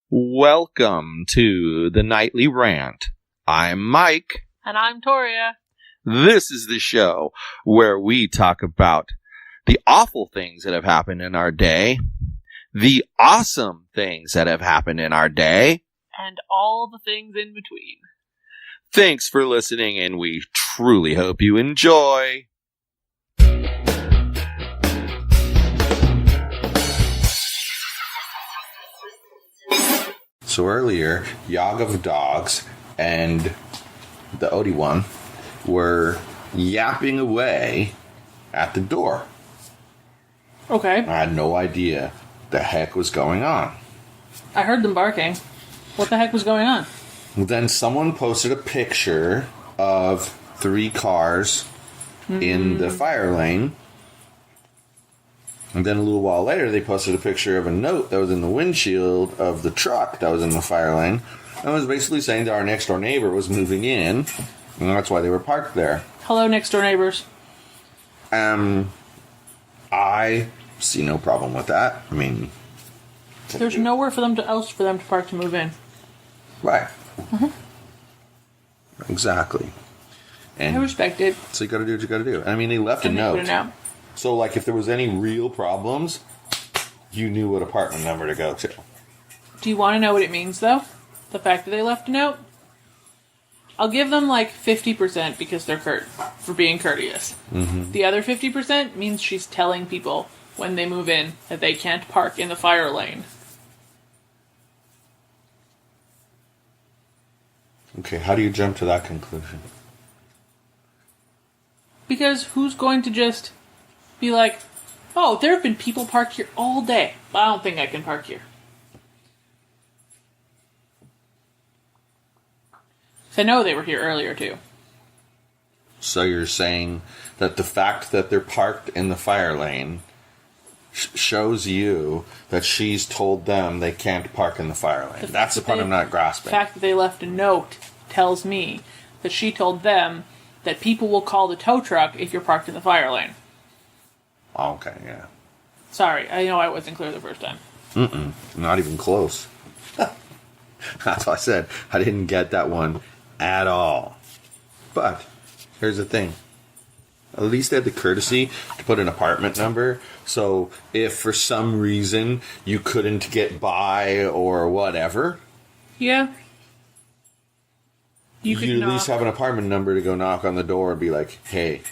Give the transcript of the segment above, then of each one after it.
Welcome to the Nightly Rant. I'm Mike. And I'm Torya. This is the show where we talk about the awful things that have happened in our day, the awesome things that have happened in our day, and all the things in between. Thanks for listening, and we truly hope you enjoy. So earlier, Yog of Dogs and the Odie one were yapping away at the door. Okay. I had no idea the heck was going on. I heard them barking. What the heck was going on? Then someone posted a picture of 3 cars in the fire lane. And then a little while later, they posted a picture of a note that was in the windshield of the truck that was in the fire lane. And it was basically saying that our next door neighbor was moving in, and that's why they were parked there. Hello, next door neighbors. I see no problem with that. I mean, there's nowhere for them to park to move in. Right. Mm-hmm. Exactly. And I respect it. So you got to do what you got to do. I mean, they left a note. So, like, if there was any real problems, you knew what apartment number to go to. Do you want to know what it means, though? The fact that they left a note? I'll give them, 50% because they're for being courteous. Mm-hmm. The other 50% means she's telling people when they move in that they can't park in the fire lane. Okay, how do you jump to that conclusion? Because who's going to just be like, oh, there have been people parked here all day, but I don't think I can park here. I know they were here earlier, too. So you're saying that the fact that they're parked in the fire lane shows you that she's told them they can't park in the fire lane. That's the part I'm not grasping. The fact that they left a note tells me that she told them that people will call the tow truck if you're parked in the fire lane. Okay, yeah. Sorry, I know I wasn't clear the first time. Not even close. That's why I said I didn't get that one at all. But here's the thing. At least they had the courtesy to put an apartment number. So if for some reason you couldn't get by or whatever. Yeah. You at least have an apartment number to go knock on the door and be like, hey,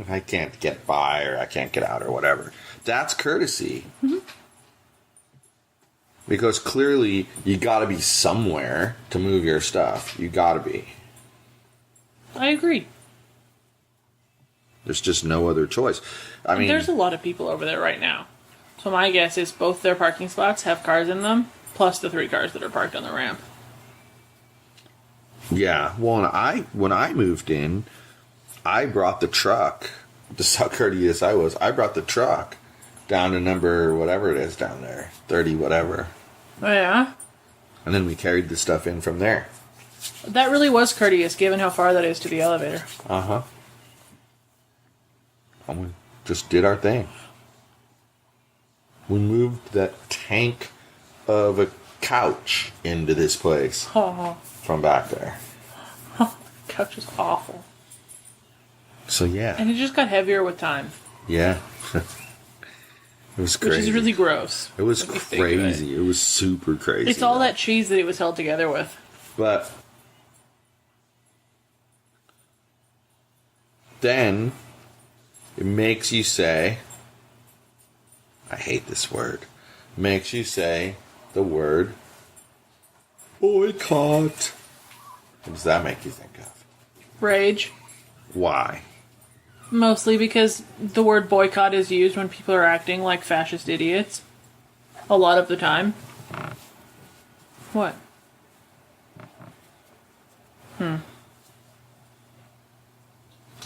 I can't get by or I can't get out or whatever. That's courtesy. Mm-hmm. Because clearly you gotta be somewhere to move your stuff. You gotta be. I agree. There's just no other choice. I mean, there's a lot of people over there right now. So my guess is both their parking spots have cars in them, plus the 3 cars that are parked on the ramp. Yeah. Well, when I moved in, I brought the truck. Just how courteous I was. I brought the truck down to number whatever it is down there. 30 whatever. Oh, yeah? And then we carried the stuff in from there. That really was courteous, given how far that is to the elevator. Uh-huh. And we just did our thing. We moved that tank of a couch into this place. From back there. Couch is awful. So, yeah. And it just got heavier with time. Yeah. It was crazy. Which is really gross. It was crazy. It was super crazy. It's all that cheese that it was held together with. But then it makes you say, I hate this word, makes you say the word boycott. What does that make you think of? Rage. Why? Mostly because the word boycott is used when people are acting like fascist idiots. A lot of the time. What?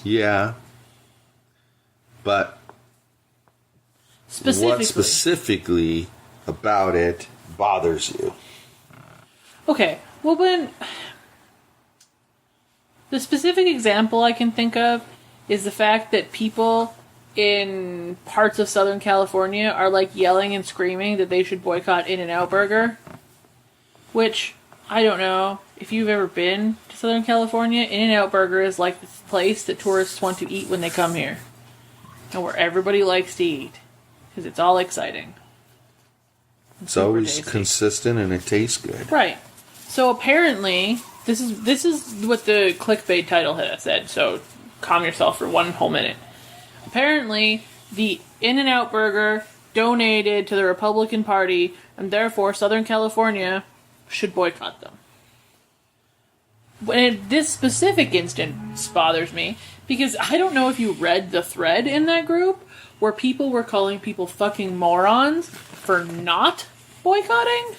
Yeah. But what specifically about it bothers you? Okay, well, when the specific example I can think of is the fact that people in parts of Southern California are, like, yelling and screaming that they should boycott In-N-Out Burger. which I don't know if you've ever been to Southern California. In-N-Out Burger is like this place that tourists want to eat when they come here. And where everybody likes to eat. Because it's all exciting. It's always consistent and it tastes good. Right. So apparently, this is what the clickbait title had said, so calm yourself for 1 whole minute. Apparently, the In-N-Out Burger donated to the Republican Party, and therefore Southern California should boycott them. And this specific instance bothers me, because I don't know if you read the thread in that group, where people were calling people fucking morons for not boycotting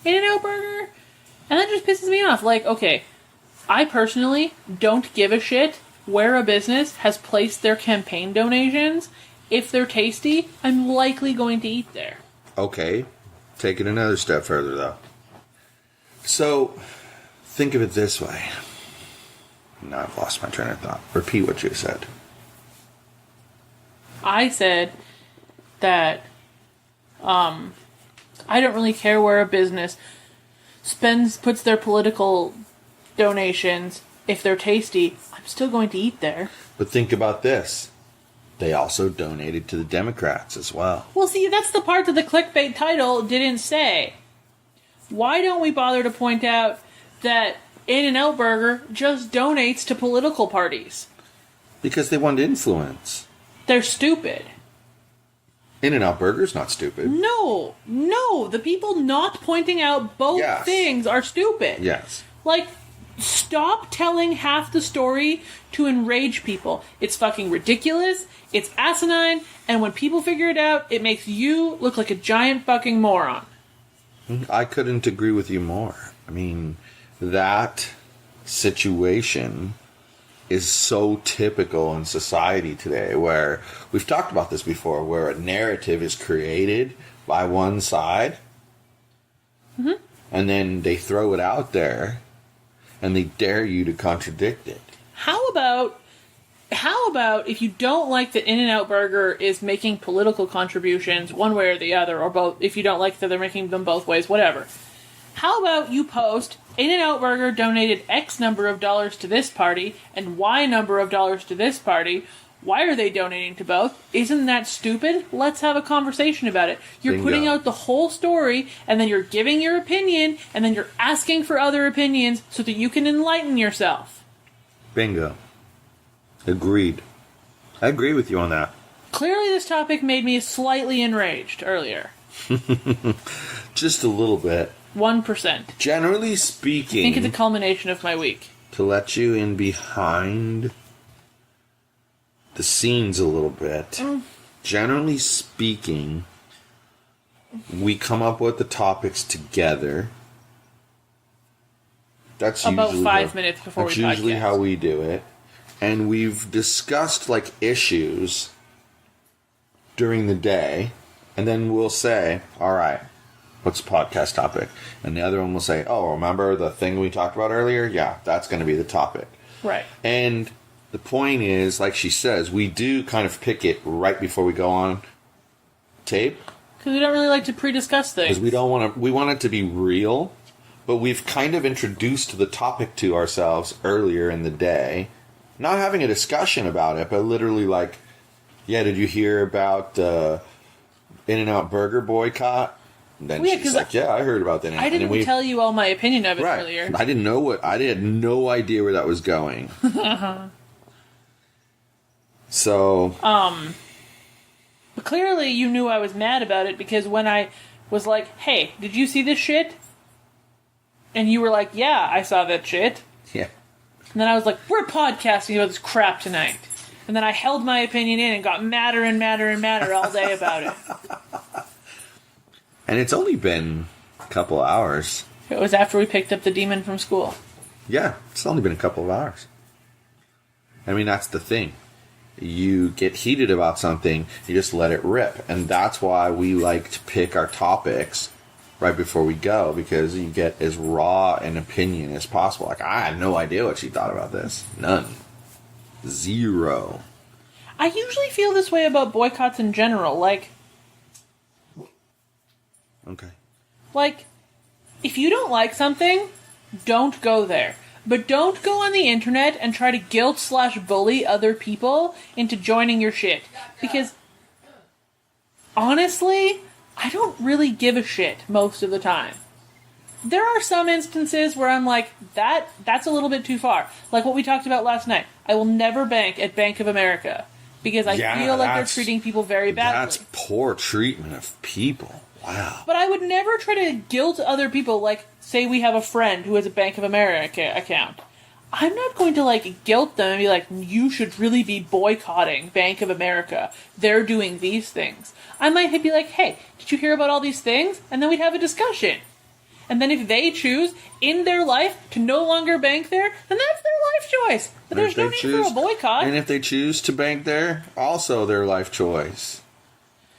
In-N-Out Burger. And that just pisses me off. Like, okay, I personally don't give a shit where a business has placed their campaign donations. If they're tasty, I'm likely going to eat there. Okay, take it another step further, though. So, think of it this way. Now I've lost my train of thought. Repeat what you said. I said that I don't really care where a business puts their political donations. If they're tasty, I'm still going to eat there. But think about this. They also donated to the Democrats as well. Well, see, that's the part that the clickbait title didn't say. Why don't we bother to point out that In-N-Out Burger just donates to political parties? Because they want influence. They're stupid. In-N-Out Burger's not stupid. No. The people not pointing out both things are stupid. Yes. Like, stop telling half the story to enrage people. It's fucking ridiculous. It's asinine. And when people figure it out, it makes you look like a giant fucking moron. I couldn't agree with you more. I mean, that situation is so typical in society today, where we've talked about this before, where a narrative is created by one side, and then they throw it out there, and they dare you to contradict it. How about if you don't like that In-N-Out Burger is making political contributions one way or the other, or both, if you don't like that they're making them both ways, whatever. How about you post, In-N-Out Burger donated X number of dollars to this party, and Y number of dollars to this party. Why are they donating to both? Isn't that stupid? Let's have a conversation about it. You're Bingo. putting out the whole story, and then you're giving your opinion, and then you're asking for other opinions so that you can enlighten yourself. Bingo. Agreed. I agree with you on that. Clearly this topic made me slightly enraged earlier. Just a little bit. 1%. Generally speaking, I think it's a culmination of my week. to let you in behind the scenes a little bit, generally speaking, we come up with the topics together. That's About usually 5 minutes before we podcast. That's usually how we do it. And we've discussed, like, issues during the day, and then we'll say, all right, what's the podcast topic? And the other one will say, oh, remember the thing we talked about earlier? Yeah, that's going to be the topic. Right. And the point is, like she says, we do kind of pick it right before we go on tape. Because we don't really like to pre-discuss things. Because we want it to be real, but we've kind of introduced the topic to ourselves earlier in the day. Not having a discussion about it, but literally like, yeah, did you hear about In-N-Out Burger boycott? And then she's like, yeah, I heard about that. I didn't tell you all my opinion of it earlier. I had no idea where that was going. So. But clearly you knew I was mad about it, because when I was like, hey, did you see this shit? And you were like, yeah, I saw that shit. Yeah. And then I was like, we're podcasting about this crap tonight. And then I held my opinion in and got madder and madder and madder all day about it. And it's only been a couple hours. It was after we picked up the demon from school. Yeah, it's only been a couple of hours. I mean, that's the thing. You get heated about something, you just let it rip. And that's why we like to pick our topics right before we go, because you get as raw an opinion as possible. Like, I had no idea what she thought about this. None. Zero. I usually feel this way about boycotts in general. Okay. Like, if you don't like something, don't go there. But don't go on the internet and try to guilt/bully other people into joining your shit. Because, honestly, I don't really give a shit most of the time. There are some instances where I'm like, that's a little bit too far. Like what we talked about last night. I will never bank at Bank of America. Because I feel like they're treating people very badly. That's poor treatment of people. Wow. But I would never try to guilt other people, like, say we have a friend who has a Bank of America account. I'm not going to, like, guilt them and be like, you should really be boycotting Bank of America. They're doing these things. I might be like, hey, did you hear about all these things? And then we'd have a discussion. And then if they choose, in their life, to no longer bank there, then that's their life choice. But there's no need for a boycott. And if they choose to bank there, also their life choice.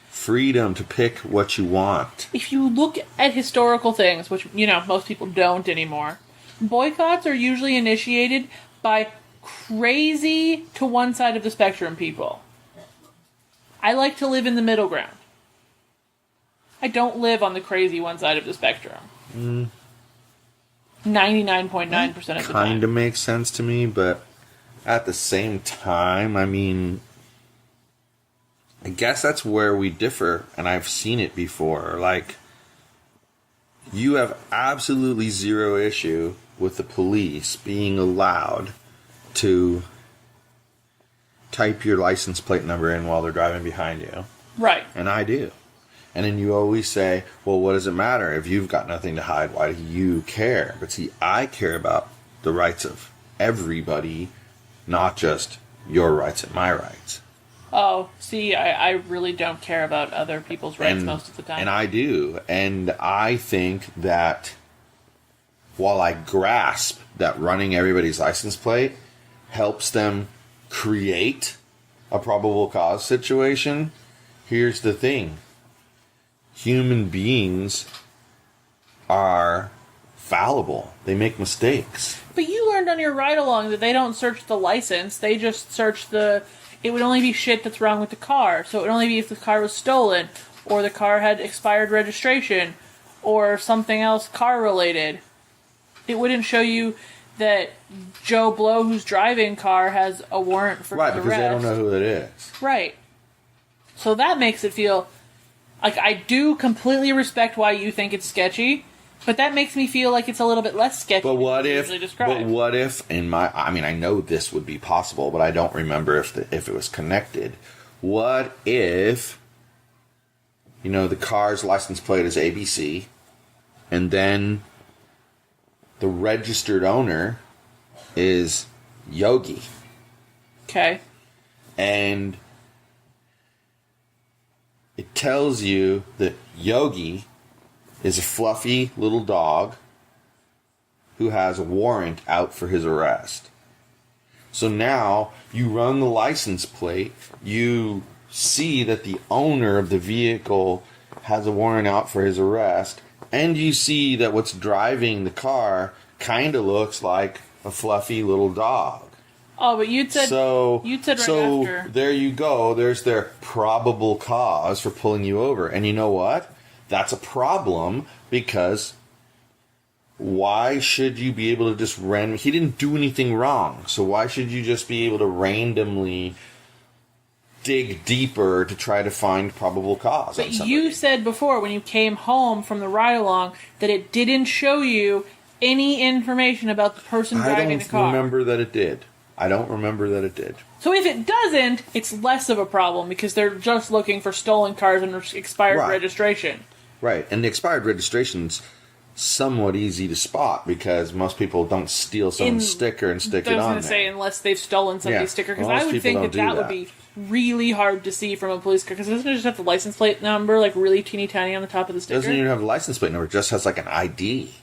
Freedom to pick what you want. If you look at historical things, which, most people don't anymore, boycotts are usually initiated by crazy to one side of the spectrum people. I like to live in the middle ground. I don't live on the crazy one side of the spectrum. 99.9% of the time. Kind of makes sense to me, but at the same time, I mean, I guess that's where we differ, and I've seen it before. Like, you have absolutely zero issue with the police being allowed to type your license plate number in while they're driving behind you. Right. And I do. And then you always say, well, what does it matter? If you've got nothing to hide, why do you care? But see, I care about the rights of everybody, not just your rights and my rights. Oh, see, I really don't care about other people's rights most of the time. And I do. And I think that while I grasp that running everybody's license plate helps them create a probable cause situation, here's the thing. Human beings are fallible. They make mistakes. But you learned on your ride-along that they don't search the license. They just search the... It would only be shit that's wrong with the car. So it would only be if the car was stolen, or the car had expired registration, or something else car-related. It wouldn't show you that Joe Blow, who's driving car, has a warrant for right, arrest. because they don't know who it is. Right. So that makes it feel... Like, I do completely respect why you think it's sketchy, but that makes me feel like it's a little bit less sketchy But what if? described. But what if? I mean, I know this would be possible, but I don't remember if it was connected. What if? The car's license plate is ABC, and then the registered owner is Yogi. Okay. And it tells you that Yogi is a fluffy little dog who has a warrant out for his arrest. So now you run the license plate, you see that the owner of the vehicle has a warrant out for his arrest, and you see that what's driving the car kind of looks like a fluffy little dog. Oh, but you'd said right after. There you go. There's their probable cause for pulling you over. And you know what? That's a problem, because why should you be able to just he didn't do anything wrong. So why should you just be able to randomly dig deeper to try to find probable cause on somebody? But you said before, when you came home from the ride-along, that it didn't show you any information about the person driving the car. I don't remember that it did. So if it doesn't, it's less of a problem, because they're just looking for stolen cars and expired registration. Right, and the expired registration's somewhat easy to spot, because most people don't steal someone's sticker and stick it on there. I was going to say, unless they've stolen somebody's sticker, because I would think that would be really hard to see from a police car, because doesn't it just have the license plate number, like, really teeny tiny on the top of the sticker? It doesn't even have the license plate number, it just has, like, an ID.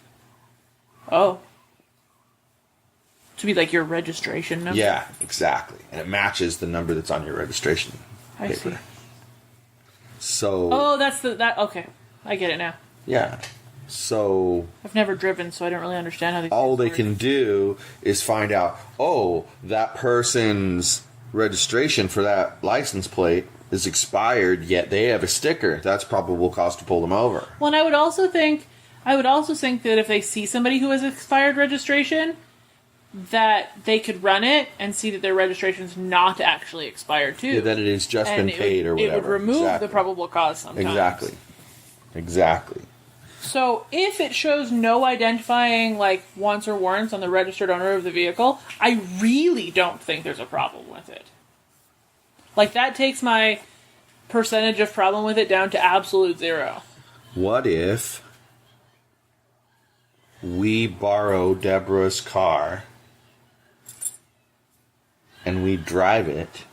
Oh. To be like your registration number? Yeah, exactly. And it matches the number that's on your registration paper. I see. So... Oh, that's okay. I get it now. Yeah. So... I've never driven, so I don't really understand how these all things they can do is find out, that person's registration for that license plate is expired, yet they have a sticker. That's probable cause to pull them over. Well, and I would also think I would also think that if they see somebody who has expired registration, that they could run it and see that their registration's not actually expired too. Yeah, that it has just been paid or whatever. It would remove the probable cause sometimes. Exactly. So if it shows no identifying like wants or warrants on the registered owner of the vehicle, I really don't think there's a problem with it. Like, that takes my percentage of problem with it down to absolute 0. What if we borrow Deborah's car and we drive it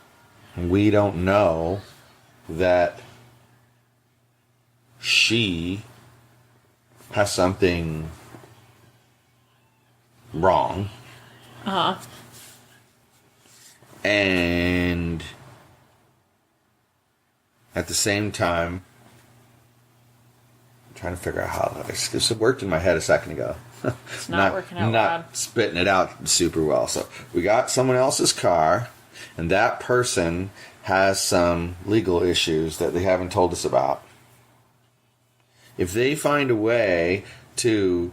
and we don't know that she has something wrong? Uh-huh. And at the same time, I'm trying to figure out how this worked in my head a second ago. It's not working out not loud. spitting it out super well. So we got someone else's car, and that person has some legal issues that they haven't told us about. If they find a way to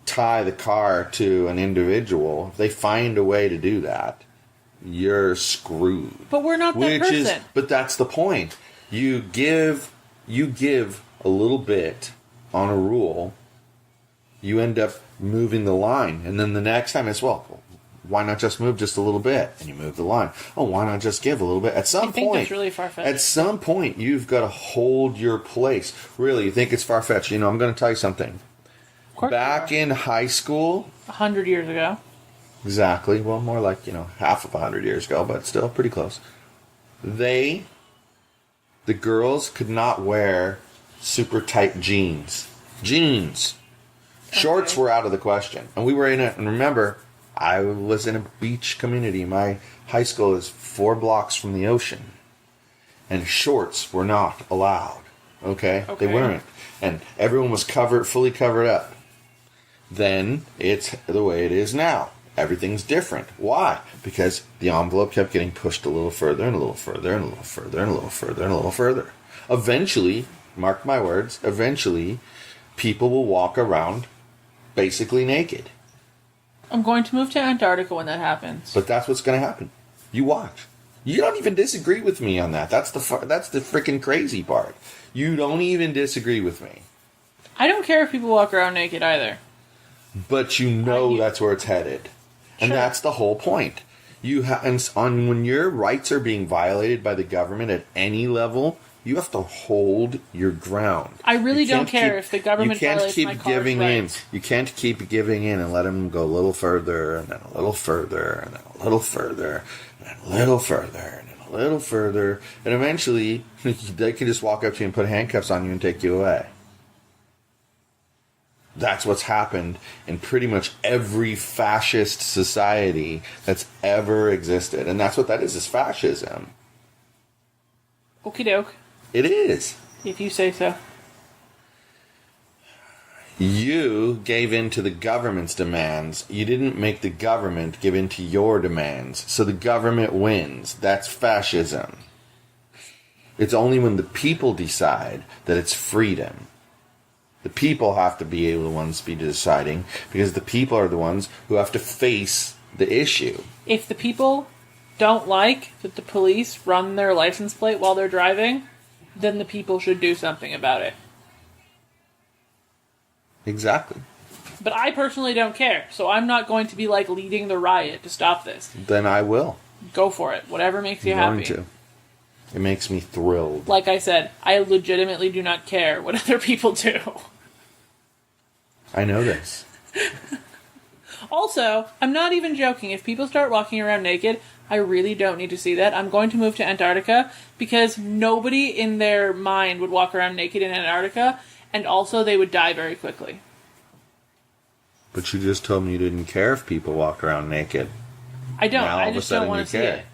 tie the car to an individual, if they find a way to do that, you're screwed. But we're not that person. But that's the point. You give a little bit on a rule, you end up moving the line, and then the next time it's, well, why not just move just a little bit? And you move the line. Oh, why not just give a little bit? At some point, think that's really far-fetched. At some point, you've got to hold your place. Really, you think it's far-fetched? I'm going to tell you something. Back in high school, 100 years ago. Exactly. Well, more like, half of 100 years ago, but still pretty close. The girls could not wear super tight jeans. Shorts were out of the question. And we were in it, and remember, I was in a beach community. My high school is 4 blocks from the ocean. And shorts were not allowed. Okay? They weren't. And everyone was fully covered up. Then it's the way it is now. Everything's different. Why? Because the envelope kept getting pushed a little further and a little further and a little further and a little further and a little further. Eventually, mark my words, people will walk around basically naked. I'm going to move to Antarctica when that happens. But that's what's going to happen. You watch. You don't even disagree with me on that. That's the freaking crazy part. You don't even disagree with me. I don't care if people walk around naked either. But that's where it's headed. And Sure. That's the whole point. When your rights are being violated by the government at any level, you have to hold your ground. I really don't care if the government violates my car's rights. You can't keep giving in and let them go a little further, and then a little further, and then a little further, and then a little further, and then a little further. And eventually, they can just walk up to you and put handcuffs on you and take you away. That's what's happened in pretty much every fascist society that's ever existed. And that's what that is fascism. Okie doke. It is. If you say so. You gave in to the government's demands. You didn't make the government give in to your demands. So the government wins. That's fascism. It's only when the people decide that it's freedom. The people have to be the ones to be deciding, because the people are the ones who have to face the issue. If the people don't like that the police run their license plate while they're driving, then the people should do something about it. Exactly. But I personally don't care, so I'm not going to be leading the riot to stop this. Then I will. Go for it. Whatever makes you happy. To. It makes me thrilled. Like I said, I legitimately do not care what other people do. I know this. Also, I'm not even joking. If people start walking around naked, I really don't need to see that. I'm going to move to Antarctica because nobody in their mind would walk around naked in Antarctica, and also they would die very quickly. But you just told me you didn't care if people walked around naked. I don't. Now, I just don't want to see it.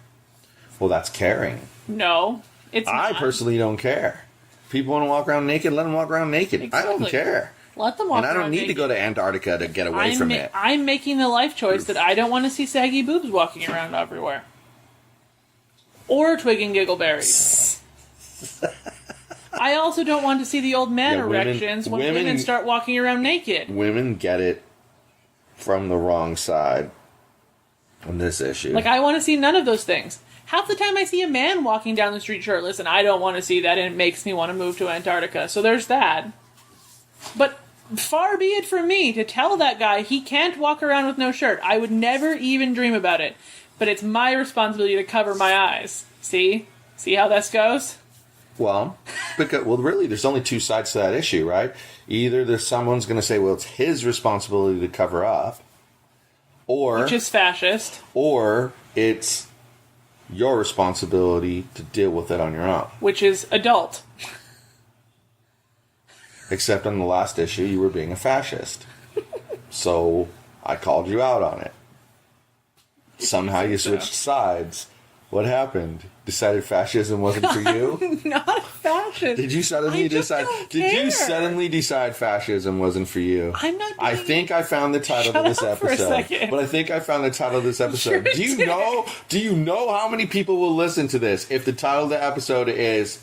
Well, that's caring. No, it's not. I personally don't care. People want to walk around naked, let them walk around naked. Exactly. I don't care. Let them walk around And I don't need naked. to go to Antarctica to get away from it. I'm making the life choice that I don't want to see saggy boobs walking around everywhere. Or twig and giggle berries. I also don't want to see the old man Yeah, erections when women start walking around naked. Women get it from the wrong side on this issue. Like, I want to see none of those things. Half the time I see a man walking down the street shirtless, and I don't want to see that, and it makes me want to move to Antarctica. So there's that. But far be it from me to tell that guy he can't walk around with no shirt. I would never even dream about it. But it's my responsibility to cover my eyes. See? See how this goes? Well, really, there's only two sides to that issue, right? Either there's someone's going to say, well, it's his responsibility to cover up, or... Which is fascist. Or it's your responsibility to deal with it on your own. Which is adult. Except on the last issue, you were being a fascist. So, I called you out on it. Somehow you switched sides. What happened? Decided fascism wasn't for you? I'm not a fascist. Did you suddenly decide? Did you suddenly decide fascism wasn't for you? I'm not. I think I found the title of this episode. But I think I found the title of this episode. Sure Do you know how many people will listen to this if the title of the episode is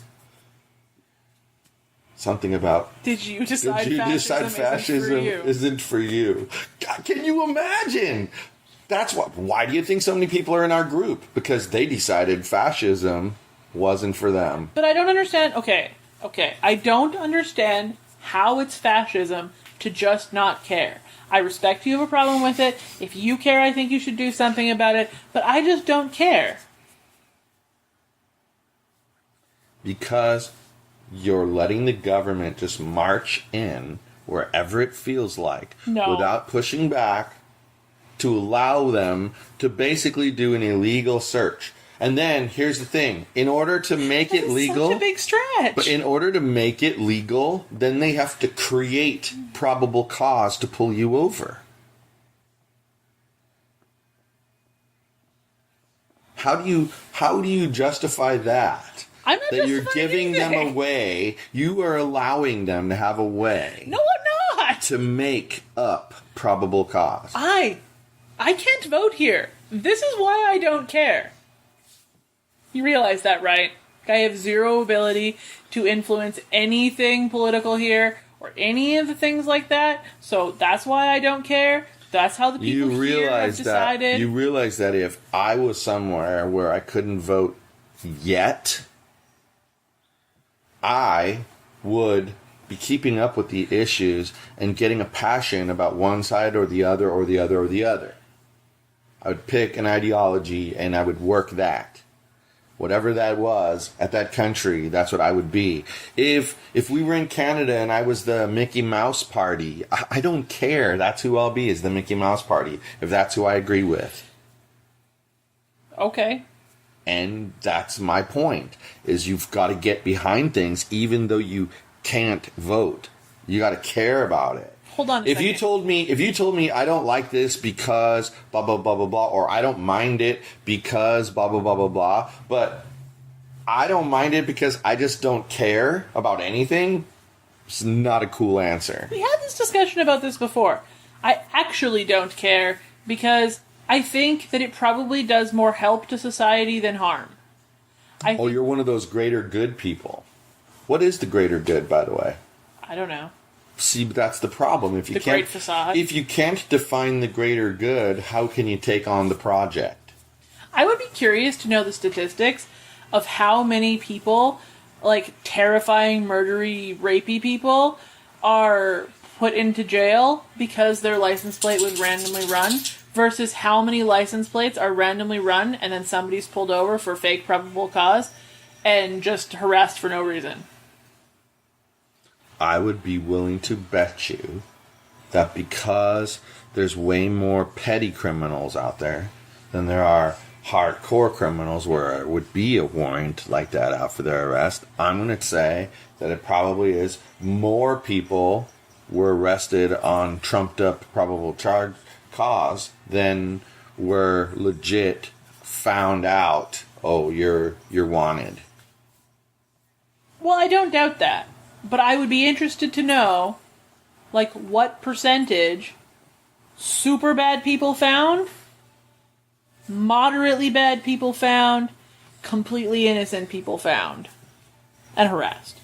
something about? Did you decide fascism isn't for you? God, can you imagine? That's what. Why do you think so many people are in our group? Because they decided fascism wasn't for them. But I don't understand. Okay. I don't understand how it's fascism to just not care. I respect you have a problem with it. If you care, I think you should do something about it. But I just don't care. Because you're letting the government just march in wherever it feels like without pushing back, to allow them to basically do an illegal search. And then, here's the thing. In order to make it legal... such a big stretch. But in order to make it legal, then they have to create probable cause to pull you over. How do you justify that? I'm not that you're giving them a way. You are allowing them to have a way. No, I'm not. To make up probable cause. I can't vote here. This is why I don't care. You realize that, right? I have zero ability to influence anything political here or any of the things like that. So that's why I don't care. That's how the people here have decided. You realize that if I was somewhere where I couldn't vote yet, I would be keeping up with the issues and getting a passion about one side or the other or the other or the other. I would pick an ideology and I would work that. Whatever that was at that country, that's what I would be. If we were in Canada and I was the Mickey Mouse Party, I don't care. That's who I'll be, is the Mickey Mouse Party, if that's who I agree with. Okay. And that's my point, is you've got to get behind things even though you can't vote. You got to care about it. Hold on a second. If you told me I don't like this because blah blah blah blah blah, or I don't mind it because blah blah blah blah blah, but I don't mind it because I just don't care about anything, it's not a cool answer. We had this discussion about this before. I actually don't care because I think that it probably does more help to society than harm. You're one of those greater good people. What is the greater good, by the way? I don't know. See, that's the problem. If you can't define the greater good, how can you take on the project? I would be curious to know the statistics of how many people, like terrifying, murdery, rapey people, are put into jail because their license plate was randomly run, versus how many license plates are randomly run and then somebody's pulled over for fake probable cause and just harassed for no reason. I would be willing to bet you that because there's way more petty criminals out there than there are hardcore criminals where it would be a warrant like that out for their arrest, I'm going to say that it probably is more people were arrested on trumped up probable cause than were legit found out, oh, you're wanted. Well, I don't doubt that. But I would be interested to know, like, what percentage super bad people found, moderately bad people found, completely innocent people found, and harassed.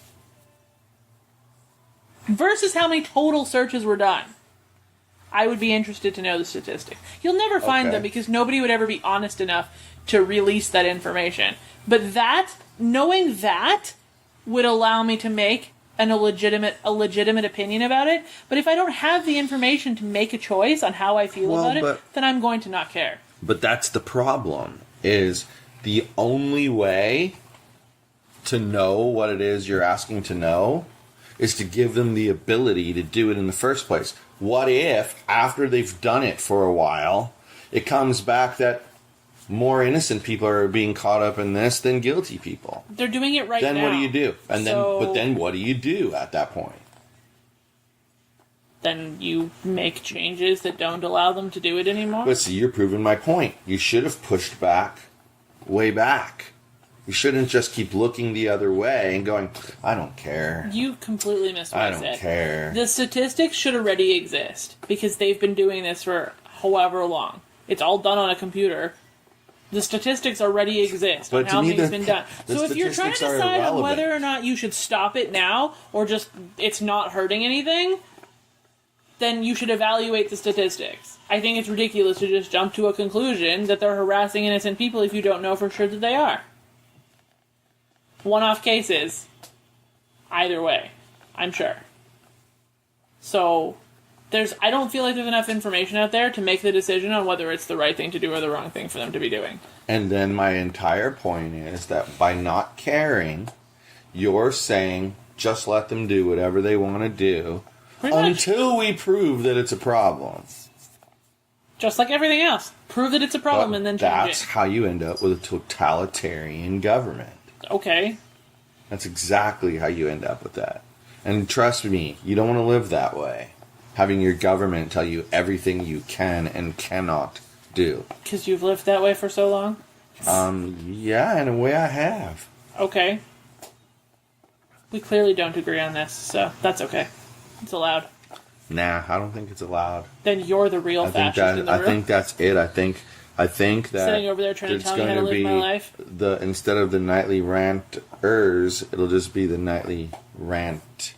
versus how many total searches were done. I would be interested to know the statistic. You'll never find them because nobody would ever be honest enough to release that information. But knowing that would allow me to make a legitimate opinion about it. But if I don't have the information to make a choice on how I feel about it, then I'm going to not care. But that's the problem, is the only way to know what it is you're asking to know is to give them the ability to do it in the first place. What if, after they've done it for a while, it comes back that more innocent people are being caught up in this than guilty people? They're doing it right now. Then what do you do? But then what do you do at that point? Then you make changes that don't allow them to do it anymore? But see, you're proving my point. You should have pushed back, way back. You shouldn't just keep looking the other way and going, I don't care. You completely missed what I said. I don't care. The statistics should already exist because they've been doing this for however long. It's all done on a computer. The statistics already exist on how things been done. So if you're trying to decide on whether or not you should stop it now or just it's not hurting anything, then you should evaluate the statistics. I think it's ridiculous to just jump to a conclusion that they're harassing innocent people if you don't know for sure that they are. One-off cases. Either way, I'm sure. So, I don't feel like there's enough information out there to make the decision on whether it's the right thing to do or the wrong thing for them to be doing. And then my entire point is that by not caring, you're saying just let them do whatever they want to do until we prove that it's a problem. Just like everything else. Prove that it's a problem and then change it. That's how you end up with a totalitarian government. Okay. That's exactly how you end up with that. And trust me, you don't want to live that way. Having your government tell you everything you can and cannot do. Because you've lived that way for so long? Yeah, in a way I have. Okay. We clearly don't agree on this, so that's okay. It's allowed. Nah, I don't think it's allowed. Then you're the real fascist in the room. I think that's it. I think that sitting over there trying to tell me how to live my life. Instead of the nightly ranters, it'll just be the nightly rant.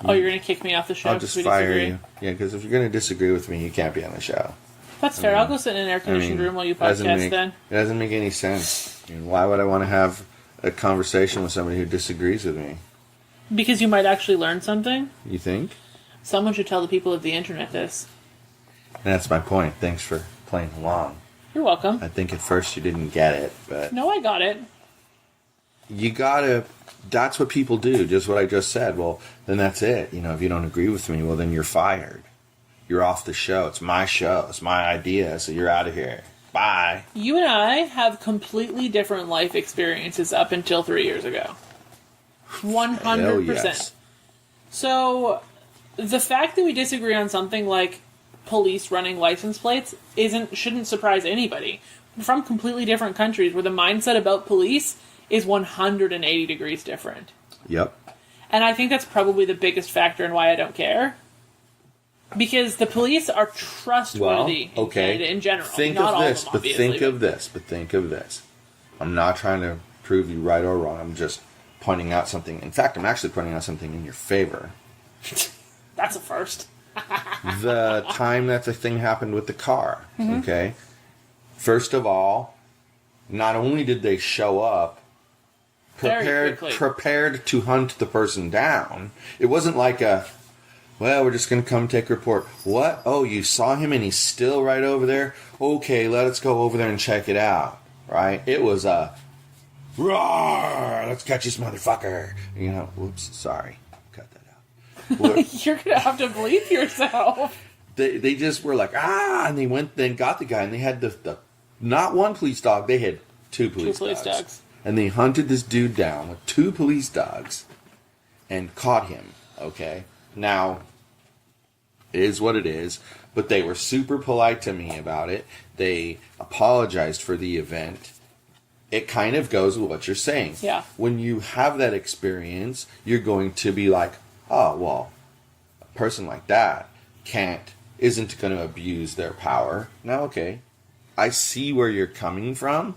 Oh, you're going to kick me off the show? I'll just fire you. Yeah, because if you're going to disagree with me, you can't be on the show. That's fair. I'll go sit in an air-conditioned room while you podcast then. It doesn't make any sense. Why would I want to have a conversation with somebody who disagrees with me? Because you might actually learn something. You think? Someone should tell the people of the internet this. And that's my point. Thanks for playing along. You're welcome. I think at first you didn't get it, but... No, I got it. You gotta... That's what people do, just what I just said. Well, then that's it. If you don't agree with me, well, then you're fired. You're off the show. It's my show. It's my idea, so you're out of here. Bye. You and I have completely different life experiences up until 3 years ago. 100%. Yes. So, the fact that we disagree on something like police running license plates shouldn't surprise anybody. We're from completely different countries where the mindset about police is 180 degrees different. Yep. And I think that's probably the biggest factor in why I don't care. Because the police are trustworthy in Canada in general. Think of this. I'm not trying to prove you right or wrong. I'm just pointing out something. In fact, I'm actually pointing out something in your favor. That's a first. The time that the thing happened with the car, okay? First of all, not only did they show up prepared to hunt the person down, it wasn't like we're just going to come take a report. What? Oh, you saw him and he's still right over there? Okay, let's go over there and check it out, right? It was roar, let's catch this motherfucker. Whoops, sorry. Cut that out. You're going to have to bleep yourself. They just were like, and they went, then got the guy, and they had the not one police dog, they had two police dogs. And they hunted this dude down with two police dogs and caught him, okay? Now, it is what it is, but they were super polite to me about it. They apologized for the event. It kind of goes with what you're saying. Yeah. When you have that experience, you're going to be like, oh, well, a person like that isn't going to abuse their power. Now, okay, I see where you're coming from,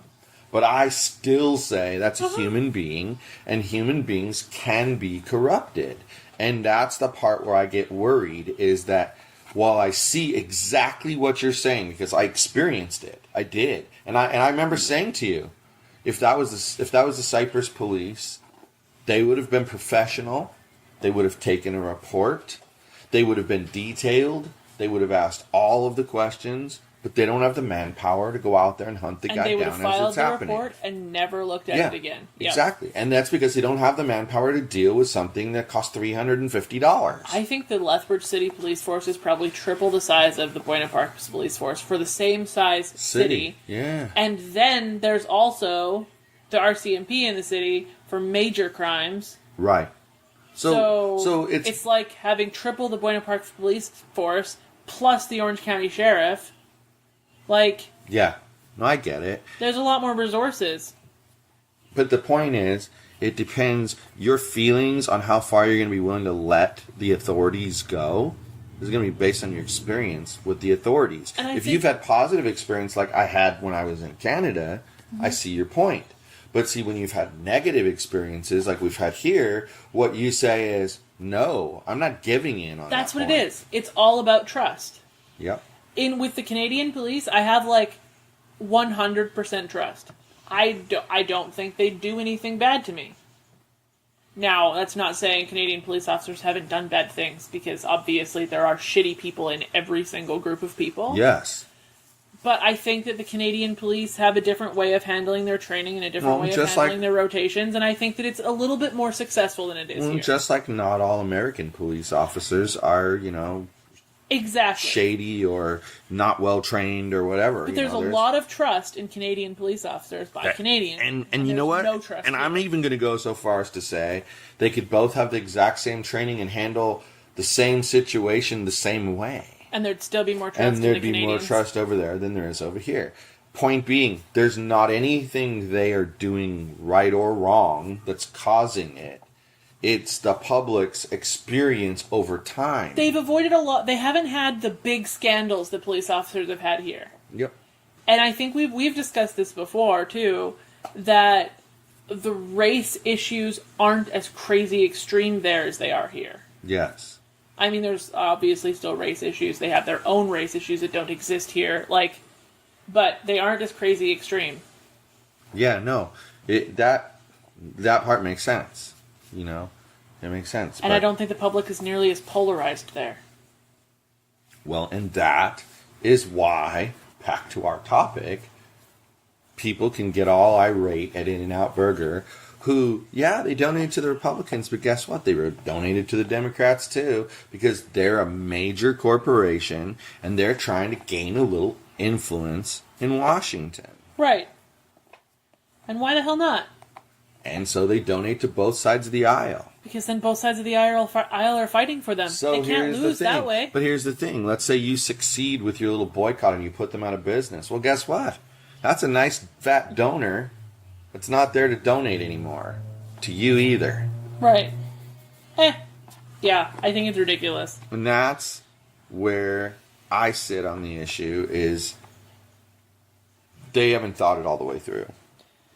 But I still say that's a human being, and human beings can be corrupted. And that's the part where I get worried, is that while I see exactly what you're saying, because I experienced it, I did. And I remember saying to you, if that was the Cyprus police, they would have been professional, they would have taken a report, they would have been detailed, they would have asked all of the questions, but they don't have the manpower to go out there and hunt the guy down as it's happening. And they would have filed the report and never looked at it again. Yep. Exactly. And that's because they don't have the manpower to deal with something that costs $350. I think the Lethbridge City Police Force is probably triple the size of the Buena Park Police Force for the same size city. Yeah. And then there's also the RCMP in the city for major crimes. Right. So it's like having triple the Buena Park Police Force plus the Orange County Sheriff. Like... Yeah. No, I get it. There's a lot more resources. But the point is, it depends. Your feelings on how far you're going to be willing to let the authorities go is going to be based on your experience with the authorities. If you've had positive experience like I had when I was in Canada, I see your point. But see, when you've had negative experiences like we've had here, what you say is, no, I'm not giving in on that. That's what it is. It's all about trust. Yep. With the Canadian police, I have 100% trust. I don't think they do anything bad to me. Now, that's not saying Canadian police officers haven't done bad things, because obviously there are shitty people in every single group of people. Yes. But I think that the Canadian police have a different way of handling their training and a different way of handling their rotations, and I think that it's a little bit more successful than it is here. Just like not all American police officers are, exactly shady or not well trained or whatever. But there's a lot of trust in Canadian police officers by Canadians. And you know what? No trust. And I'm even going to go so far as to say they could both have the exact same training and handle the same situation the same way. And there'd still be more trust and there'd in the be Canadians. more trust over there than there is over here. Point being, there's not anything they are doing right or wrong that's causing it. It's the public's experience over time. They've avoided a lot. They haven't had the big scandals that police officers have had here. Yep. And I think we've discussed this before, too, that the race issues aren't as crazy extreme there as they are here. Yes. I mean, there's obviously still race issues. They have their own race issues that don't exist here. But they aren't as crazy extreme. Yeah, no. That part makes sense. It makes sense. And I don't think the public is nearly as polarized there. Well, and that is why, back to our topic, people can get all irate at In-N-Out Burger, who, they donated to the Republicans, but guess what? They were donated to the Democrats too, because they're a major corporation, and they're trying to gain a little influence in Washington. Right. And why the hell not? And so they donate to both sides of the aisle. Because then both sides of the aisle are fighting for them. So they can't lose that way. But here's the thing. Let's say you succeed with your little boycott and you put them out of business. Well, guess what? That's a nice fat donor that's not there to donate anymore. To you either. Right. Yeah, I think it's ridiculous. And that's where I sit on the issue, is they haven't thought it all the way through.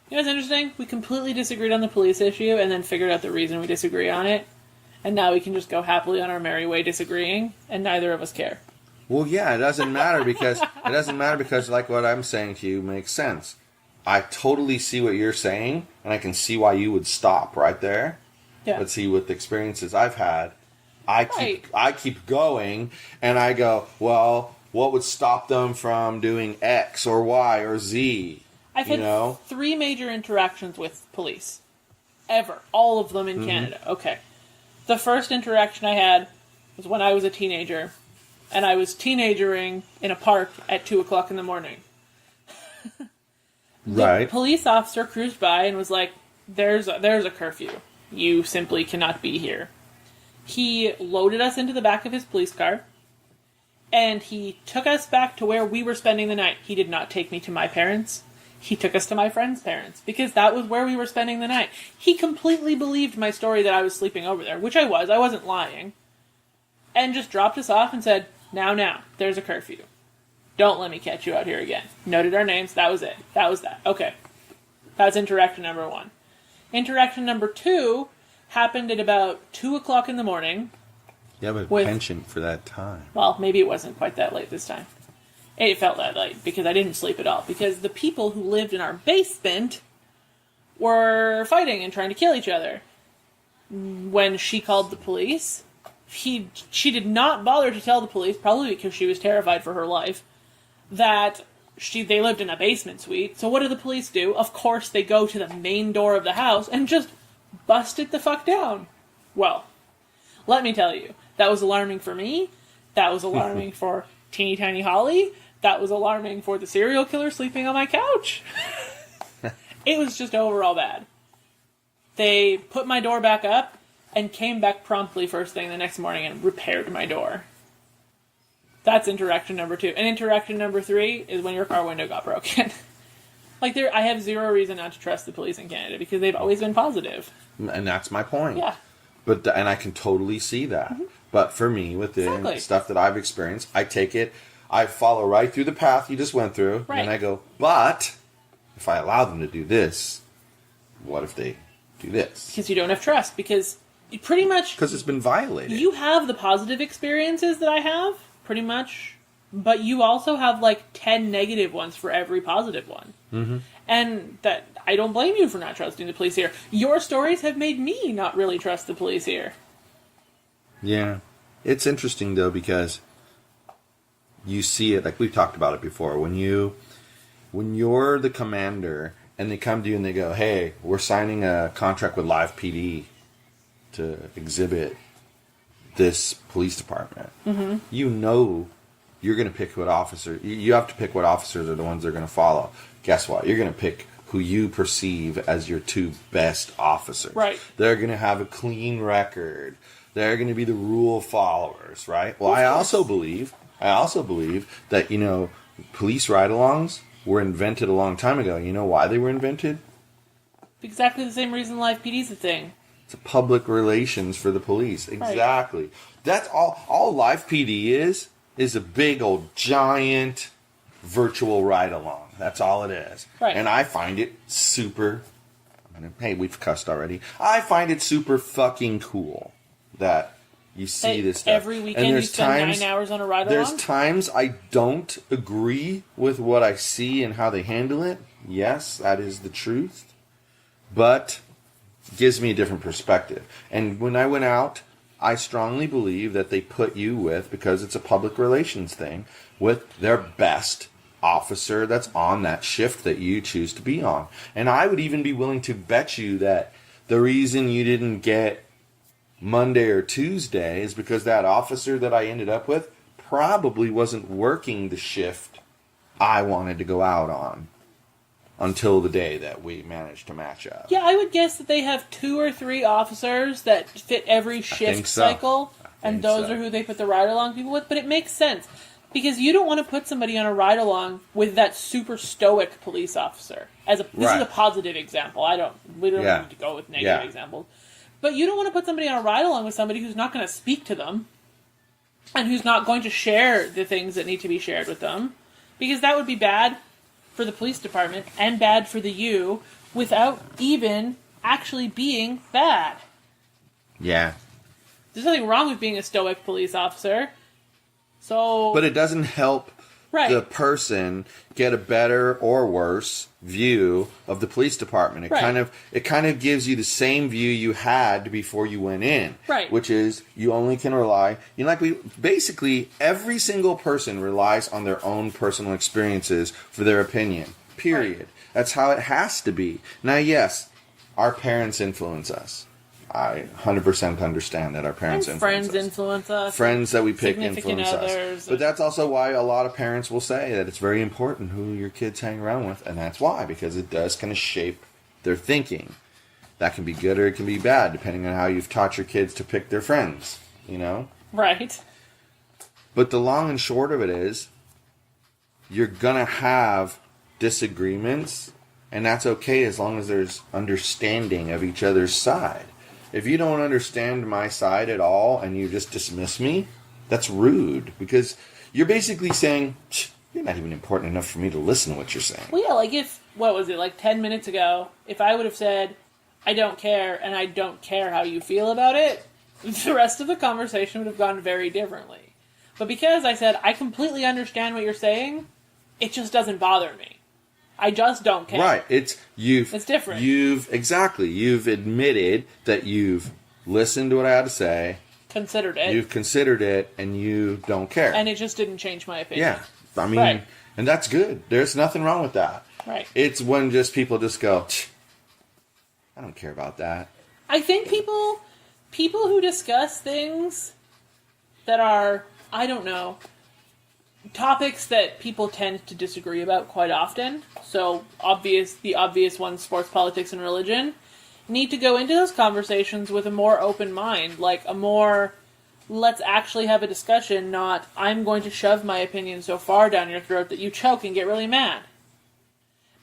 You know what's interesting? We completely disagreed on the police issue and then figured out the reason we disagree on it. And now we can just go happily on our merry way disagreeing, and neither of us care. Well, yeah, it doesn't matter because like what I'm saying to you makes sense. I totally see what you're saying, and I can see why you would stop right there. Yeah. But see, with the experiences I've had, I keep going, and I go, well, what would stop them from doing X or Y or Z? I've had 3 major interactions with police. Ever. All of them in Canada. Okay. The first interaction I had was when I was a teenager, and I was teenagering in a park at 2 o'clock in the morning. Right. The police officer cruised by and was like, there's a curfew. You simply cannot be here. He loaded us into the back of his police car, and he took us back to where we were spending the night. He did not take me to my parents'. He took us to my friend's parents, because that was where we were spending the night. He completely believed my story that I was sleeping over there, which I was. I wasn't lying. And just dropped us off and said, now, there's a curfew. Don't let me catch you out here again. Noted our names. That was it. That was that. Okay. That's interaction number 1. Interaction number 2 happened at about 2 o'clock in the morning. You have a penchant for that time. Well, maybe it wasn't quite that late this time. It felt that late because I didn't sleep at all. Because the people who lived in our basement were fighting and trying to kill each other. When she called the police, she did not bother to tell the police, probably because she was terrified for her life, that they lived in a basement suite. So what do the police do? Of course, they go to the main door of the house and just bust it the fuck down. Well, let me tell you, that was alarming for me. That was alarming for teeny tiny Holly. That was alarming for the serial killer sleeping on my couch. It was just overall bad. They put my door back up and came back promptly first thing the next morning and repaired my door. That's interaction number 2. And interaction number 3 is when your car window got broken. I have zero reason not to trust the police in Canada because they've always been positive. And that's my point. Yeah. And I can totally see that. Mm-hmm. But for me, with the stuff that I've experienced, I take it, I follow right through the path you just went through, right. And I go, but if I allow them to do this, what if they do this? Because you don't have trust, because pretty much... Because it's been violated. You have the positive experiences that I have, pretty much, but you also have 10 negative ones for every positive one. Mm-hmm. And that I don't blame you for not trusting the police here. Your stories have made me not really trust the police here. Yeah. It's interesting, though, because you see it, like we've talked about it before, when you're the commander and they come to you and they go, hey, we're signing a contract with Live PD to exhibit this police department. Mm-hmm. You know you're going to pick what officer, you have to pick what officers are the ones they're going to follow. Guess what? You're going to pick who you perceive as your 2 best officers. Right. They're going to have a clean record. They're going to be the rule followers, right? Well, I also believe that, police ride-alongs were invented a long time ago. You know why they were invented? Exactly the same reason Live PD's a thing. It's a public relations for the police. Exactly. Right. That's all Live PD is a big old giant virtual ride-along. That's all it is. Right. And I find it super... Hey, we've cussed already. I find it super fucking cool that you see this stuff. Every weekend you spend 9 hours on a ride-along? There's times I don't agree with what I see and how they handle it. Yes, that is the truth. But it gives me a different perspective. And when I went out, I strongly believe that they put you with, because it's a public relations thing, with their best officer that's on that shift that you choose to be on. And I would even be willing to bet you that the reason you didn't get Monday or Tuesday is because that officer that I ended up with probably wasn't working the shift I wanted to go out on until the day that we managed to match up. Yeah, I would guess that they have 2 or 3 officers that fit every shift cycle, and those are who they put the ride-along people with, but it makes sense. Because you don't want to put somebody on a ride-along with that super stoic police officer. This is a positive example. We don't need to go with negative examples. But you don't want to put somebody on a ride-along with somebody who's not going to speak to them, and who's not going to share the things that need to be shared with them. Because that would be bad for the police department, and bad for the you, without even actually being bad. Yeah. There's nothing wrong with being a stoic police officer. But it doesn't help the person get a better or worse view of the police department. It kind of gives you the same view you had before you went in. Right. Which is you only can rely. Basically every single person relies on their own personal experiences for their opinion. Period. Right. That's how it has to be. Now, yes, our parents influence us. I 100% understand that our parents influence us. Friends that we pick influence others. us. But that's also why a lot of parents will say that it's very important who your kids hang around with. And that's why, because it does kind of shape their thinking. That can be good or it can be bad, depending on how you've taught your kids to pick their friends, Right. But the long and short of it is, you're going to have disagreements, and that's okay as long as there's understanding of each other's side. If you don't understand my side at all and you just dismiss me, that's rude. Because you're basically saying, you're not even important enough for me to listen to what you're saying. Well, yeah, like if, what was it, like 10 minutes ago, if I would have said, I don't care, and I don't care how you feel about it, the rest of the conversation would have gone very differently. But because I said, I completely understand what you're saying, it just doesn't bother me. I just don't care. Right. It's different. You've admitted that you've listened to what I had to say. Considered it. You've considered it, and you don't care. And it just didn't change my opinion. Yeah. I mean, right. And that's good. There's nothing wrong with that. Right. It's when just people just go, I don't care about that. I think people who discuss things that are, I don't know, topics that people tend to disagree about quite often, so the obvious ones, sports, politics, and religion, need to go into those conversations with a more open mind, like a more, let's actually have a discussion, not, I'm going to shove my opinion so far down your throat that you choke and get really mad.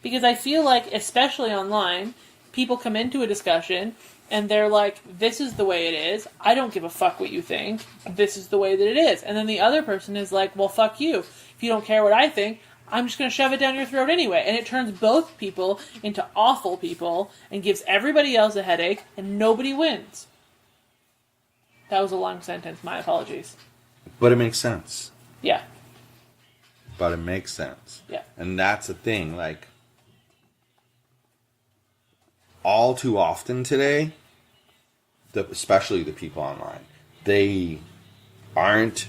Because I feel like, especially online, people come into a discussion and they're like, this is the way it is. I don't give a fuck what you think. This is the way that it is. And then the other person is like, well, fuck you. If you don't care what I think, I'm just going to shove it down your throat anyway. And it turns both people into awful people and gives everybody else a headache, and nobody wins. That was a long sentence. My apologies. But it makes sense. Yeah. But it makes sense. Yeah. And that's the thing, like, all too often today, especially the people online, they aren't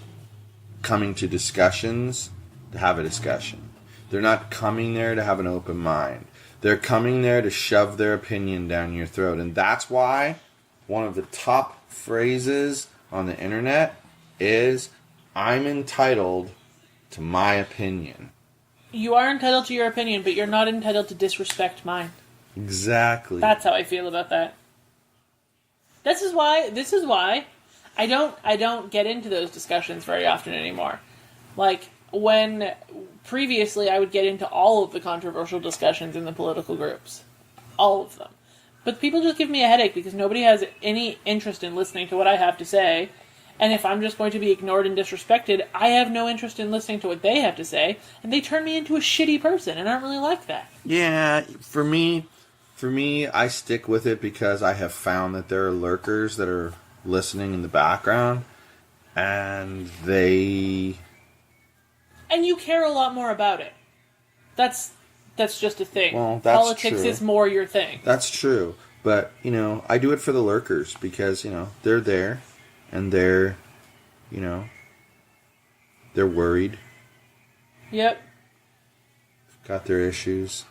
coming to discussions to have a discussion. They're not coming there to have an open mind. They're coming there to shove their opinion down your throat. And that's why one of the top phrases on the internet is, I'm entitled to my opinion. You are entitled to your opinion, but you're not entitled to disrespect mine. Exactly. That's how I feel about that. This is why I don't get into those discussions very often anymore. Like, when previously I would get into all of the controversial discussions in the political groups. All of them. But people just give me a headache because nobody has any interest in listening to what I have to say. And if I'm just going to be ignored and disrespected, I have no interest in listening to what they have to say. And they turn me into a shitty person, and I don't really like that. Yeah, for me, I stick with it because I have found that there are lurkers that are listening in the background, and you care a lot more about it. That's just a thing. Well, that's Politics true. is more your thing. That's true. But, I do it for the lurkers because, they're there, and they're worried. Yep. Got their issues.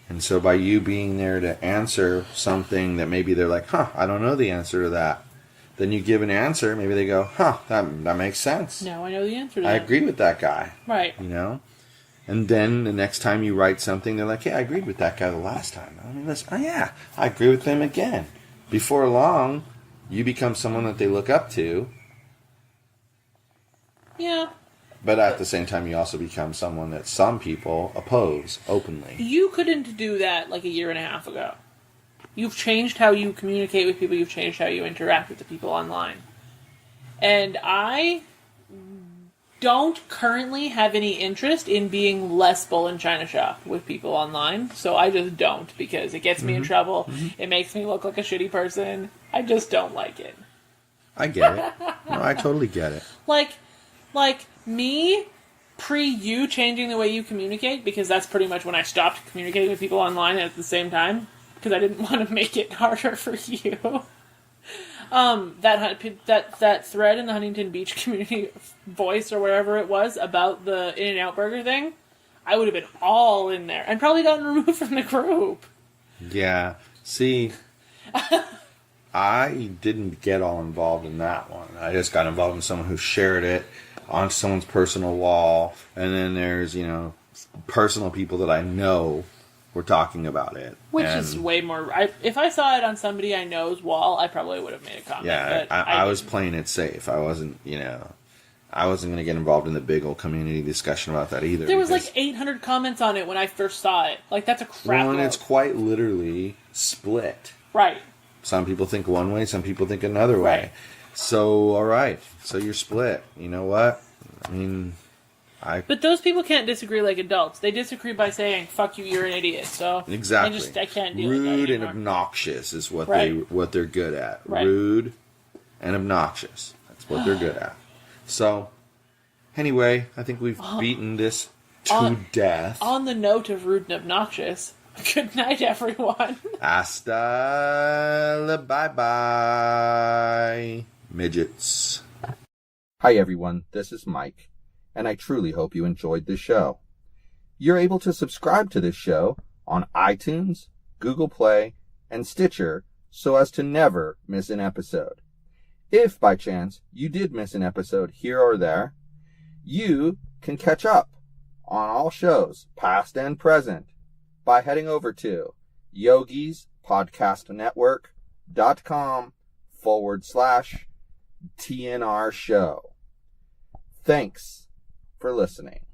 And so by you being there to answer something that maybe they're like, I don't know the answer to that. Then you give an answer, maybe they go, that makes sense. Now I know the answer to I that. agree with that guy. Right. And then the next time you write something, they're like, hey, I agreed with that guy the last time. I mean, listen, I agree with them again. Before long, you become someone that they look up to. Yeah. But at the same time, you also become someone that some people oppose openly. You couldn't do that like a year and a half ago. You've changed how you communicate with people. You've changed how you interact with the people online. And I don't currently have any interest in being less bull in China shop with people online. So I just don't, because it gets me in trouble. Mm-hmm. It makes me look like a shitty person. I just don't like it. I get it. No, I totally get it. Like me, pre-you changing the way you communicate, because that's pretty much when I stopped communicating with people online at the same time, because I didn't want to make it harder for you. That thread in the Huntington Beach community voice or wherever it was about the In-N-Out Burger thing, I would have been all in there and probably gotten removed from the group. Yeah. See, I didn't get all involved in that one. I just got involved in someone who shared it on someone's personal wall, and then there's, personal people that I know were talking about it. Which is way more... if I saw it on somebody I know's wall, I probably would have made a comment. Yeah, I was playing it safe. I wasn't, I wasn't going to get involved in the big old community discussion about that either. There was like 800 comments on it when I first saw it. Like, that's a crap and it's quite literally split. Right. Some people think one way, some people think another way. Right. So, all right. So you're split. You know what? I mean, But those people can't disagree like adults. They disagree by saying, fuck you, you're an idiot. So exactly. I can't deal with that Rude and anymore. obnoxious is what Right. they're good at. Right. Rude and obnoxious. That's what they're good at. So, anyway, I think we've beaten this to death. On the note of rude and obnoxious, good night, everyone. Hasta la bye-bye, midgets. Hi everyone, this is Mike, and I truly hope you enjoyed this show. You're able to subscribe to this show on iTunes, Google Play, and Stitcher so as to never miss an episode. If by chance you did miss an episode here or there, you can catch up on all shows, past and present, by heading over to yogispodcastnetwork.com/TNR show. Thanks for listening.